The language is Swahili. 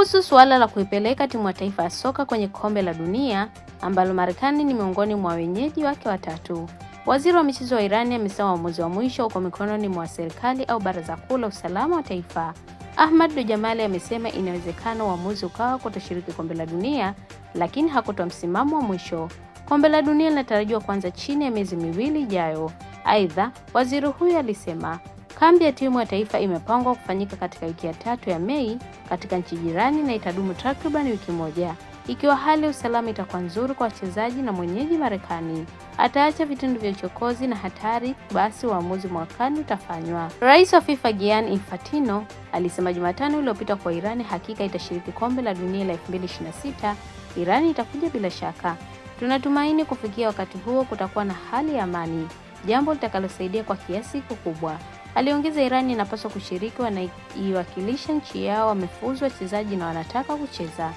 Kuhusu suala la kuipeleka timu ya taifa ya soka kwenye kombe la dunia ambalo Marekani ni miongoni mwa wenyeji wake watatu, waziri wa michezo wa Irani amesema uamuzi wa mwisho uko mikononi mwa serikali au baraza kuu la usalama wa taifa. Ahmad Dojamali amesema inawezekana uamuzi ukawa kutoshiriki kombe la dunia, lakini hakutoa msimamo wa mwisho. Kombe la dunia linatarajiwa kuanza chini ya miezi miwili ijayo. Aidha, waziri huyo alisema kambi ya timu ya taifa imepangwa kufanyika katika wiki ya 3 ya Mei katika nchi jirani na itadumu takriban wiki moja. Ikiwa hali ya usalama itakuwa nzuri kwa wachezaji na mwenyeji Marekani ataacha vitendo vya uchokozi na hatari, basi uamuzi mwakani utafanywa. Rais wa FIFA Gianni Infantino alisema Jumatano iliyopita kwa Irani hakika itashiriki kombe la dunia la 2026. Irani itakuja bila shaka. Tunatumaini kufikia wakati huo kutakuwa na hali ya amani, jambo litakalosaidia kwa kiasi kikubwa. Aliongeza, Irani inapaswa kushiriki, wanaiwakilisha nchi yao, wamefuzu wachezaji na wanataka kucheza.